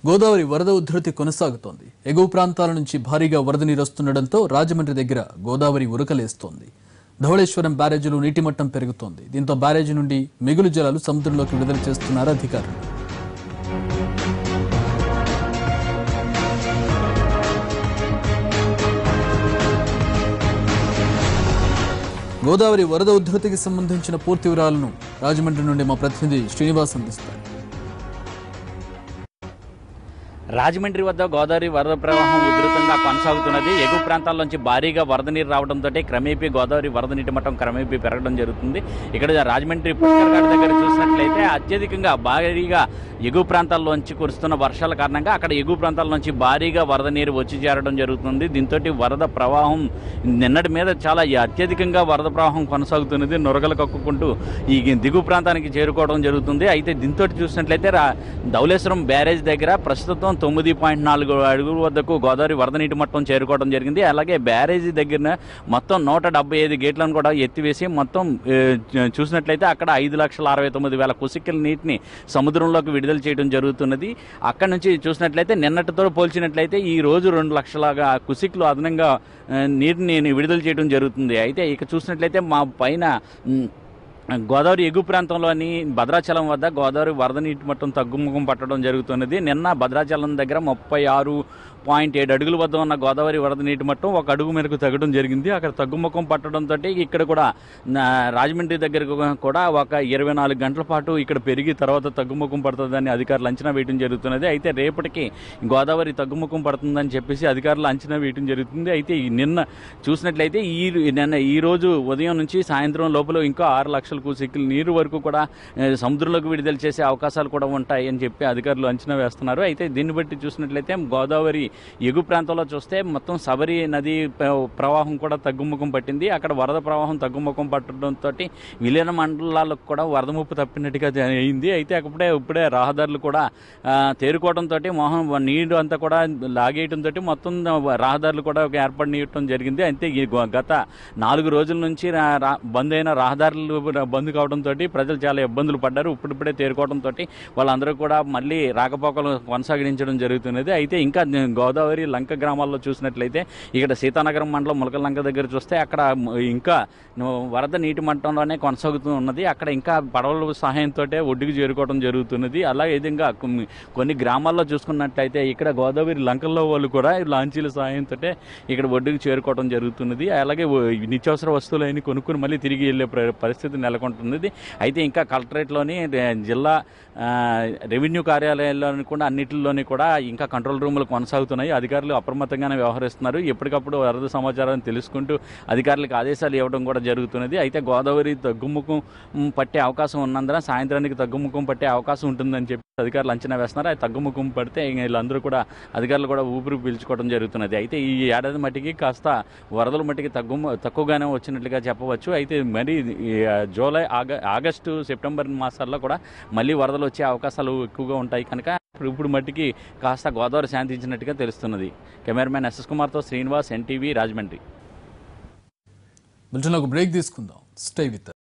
గోదావరి వరద ఉధృతి కొనసాగుతోంది. ఎగువ ప్రాంతాల నుంచి భారీగా వరద నీరు వస్తుండటంతో రాజమండ్రి దగ్గర గోదావరి ఉరకలేస్తోంది. ధవళేశ్వరం బ్యారేజీలో నీటి మట్టం పెరుగుతోంది. దీంతో బ్యారేజీ నుండి మిగులు జలాలు సముద్రంలోకి విడుదల చేస్తున్నారు అధికారులు. గోదావరి వరద ఉధృతికి సంబంధించిన పూర్తి వివరాలను రాజమండ్రి నుండి మా ప్రతినిధి శ్రీనివాస్ అందిస్తారు. రాజమండ్రి వద్ద గోదావరి వరద ప్రవాహం ఉధృతంగా కొనసాగుతున్నది. ఎగువ ప్రాంతాల్లోంచి భారీగా వరద నీరు రావడంతో క్రమేపీ గోదావరి వరద నీటి మట్టం క్రమేపీ పెరగడం జరుగుతుంది. ఇక్కడ రాజమండ్రి పుష్కర్ ఘాట్ దగ్గర చూసినట్లయితే అత్యధికంగా భారీగా ఎగువ ప్రాంతాల్లోంచి కురుస్తున్న వర్షాల కారణంగా అక్కడ ఎగువ ప్రాంతాల్లోంచి భారీగా వరద నీరు వచ్చి చేరడం జరుగుతుంది. దీంతో వరద ప్రవాహం నిన్నటి మీద చాలా అత్యధికంగా వరద ప్రవాహం కొనసాగుతున్నది. నొరగలు కక్కుకుంటూ ఈ దిగువ ప్రాంతానికి చేరుకోవడం జరుగుతుంది. అయితే దీంతో చూసినట్లయితే ధవళేశ్వరం బ్యారేజ్ దగ్గర ప్రస్తుతం 9.4 అడుగుల వద్దకు గోదావరి వరద నీటి మట్టం చేరుకోవడం జరిగింది. అలాగే బ్యారేజీ దగ్గర మొత్తం 175 గేట్లను కూడా ఎత్తివేసి మొత్తం చూసినట్లయితే అక్కడ 5,69,000 క్యూసెక్కుల నీటిని సముద్రంలోకి విడుదల చేయడం జరుగుతున్నది. అక్కడ నుంచి చూసినట్లయితే నిన్నటితో పోల్చినట్లయితే ఈ రోజు 2 లక్షల క్యూసెక్కులు అదనంగా నీటిని విడుదల చేయడం జరుగుతుంది. అయితే ఇక చూసినట్లయితే మా పైన గోదావరి ఎగువ ప్రాంతంలోని భద్రాచలం వద్ద గోదావరి వరద నీటి మట్టం తగ్గుముఖం పట్టడం జరుగుతున్నది. నిన్న భద్రాచలం దగ్గర 36.7 అడుగుల వద్ద ఉన్న గోదావరి వరద నీటి మట్టం 1 అడుగు మేరకు తగ్గడం జరిగింది. అక్కడ తగ్గుముఖం పట్టడంతో ఇక్కడ కూడా రాజమండ్రి దగ్గర కూడా ఒక 24 గంటల పాటు ఇక్కడ పెరిగి తర్వాత తగ్గుముఖం పడుతుందని అధికారులు అంచనా వేయడం జరుగుతున్నది. అయితే రేపటికి గోదావరి తగ్గుముఖం పడుతుందని చెప్పేసి అధికారులు అంచనా వేయడం జరుగుతుంది. అయితే నిన్న చూసినట్లయితే ఈ రోజు ఉదయం నుంచి సాయంత్రం లోపల ఇంకా 6 లక్షల క్యూసెక్కుల నీరు వరకు కూడా సముద్రంలోకి విడుదల చేసే అవకాశాలు కూడా ఉంటాయి అని చెప్పి అధికారులు అంచనా వేస్తున్నారు. అయితే దీన్ని బట్టి చూసినట్లయితే గోదావరి ఎగువ ప్రాంతంలో చూస్తే మొత్తం శబరి నది ప్రవాహం కూడా తగ్గుముఖం పట్టింది. అక్కడ వరద ప్రవాహం తగ్గుముఖం పట్టడంతో విలీన మండలాలకు కూడా వరద ముప్పు తప్పినట్టుగా అయింది. అయితే ఇప్పుడే రహదారులు కూడా తేరుకోవడంతో నీరు అంతా కూడా లాగేయడంతో మొత్తం రహదారులు కూడా ఏర్పడనీయటం జరిగింది. అయితే గత 4 రోజుల నుంచి బంద్ అయిన రహదారులు బంద్ కావడంతో ప్రజలు చాలా ఇబ్బందులు పడ్డారు. ఇప్పుడిప్పుడే తేరుకోవడంతో వాళ్ళందరూ కూడా మళ్ళీ రాకపోకలు కొనసాగించడం జరుగుతున్నది. అయితే ఇంకా గోదావరి లంక గ్రామాల్లో చూసినట్లయితే ఇక్కడ సీతానగరం మండలం ములకల లంక దగ్గర చూస్తే అక్కడ ఇంకా వరద నీటి మట్టంలోనే కొనసాగుతూ ఉన్నది. అక్కడ ఇంకా పడవల సహాయంతో ఒడ్డుకు చేరుకోవడం జరుగుతున్నది. అలాగే విధంగా కొన్ని గ్రామాల్లో చూసుకున్నట్లయితే ఇక్కడ గోదావరి లంకల్లో వాళ్ళు కూడా లాంచీల సహాయంతో ఇక్కడ ఒడ్డుకు చేరుకోవడం జరుగుతున్నది. అలాగే నిత్యావసర వస్తువులు కొనుక్కుని మళ్ళీ తిరిగి వెళ్ళే పరిస్థితి నెలకొంటున్నది. అయితే ఇంకా కలెక్టరేట్లోని జిల్లా రెవెన్యూ కార్యాలయాల్లోని కూడా అన్నింటిలోని కూడా ఇంకా కంట్రోల్ రూములు కొనసాగుతున్నాయి. అధికారులు అప్రమత్తంగానే వ్యవహరిస్తున్నారు. ఎప్పటికప్పుడు వరద సమాచారాన్ని తెలుసుకుంటూ అధికారులకు ఆదేశాలు ఇవ్వడం కూడా జరుగుతున్నది. అయితే గోదావరి తగ్గుముఖం పట్టే అవకాశం ఉన్నందున సాయంత్రానికి తగ్గుముఖం పట్టే అవకాశం ఉంటుందని చెప్పి అధికారులు అంచనా వేస్తున్నారు. అది తగ్గుముఖం పడితే వీళ్ళందరూ కూడా అధికారులు కూడా ఊపిరి పీల్చుకోవడం జరుగుతున్నది. అయితే ఈ ఏడాది మట్టికి కాస్త వరదల మట్టికి తక్కువగానే వచ్చినట్లుగా చెప్పవచ్చు. అయితే మరి జూలై ఆగస్టు సెప్టెంబర్ మాసాల్లో కూడా మళ్ళీ వరదలు వచ్చే అవకాశాలు ఎక్కువగా ఉంటాయి కనుక ఇప్పుడు మట్టికి కాస్త గోదావరి శాంతించినట్టుగా తెలుస్తున్నది. కెమెరామెన్ ఎస్ఎస్ కుమార్తో శ్రీనివాస్, ఎన్టీవీ, రాజమండ్రి. బ్రేక్ తీసుకుందాం. Stay with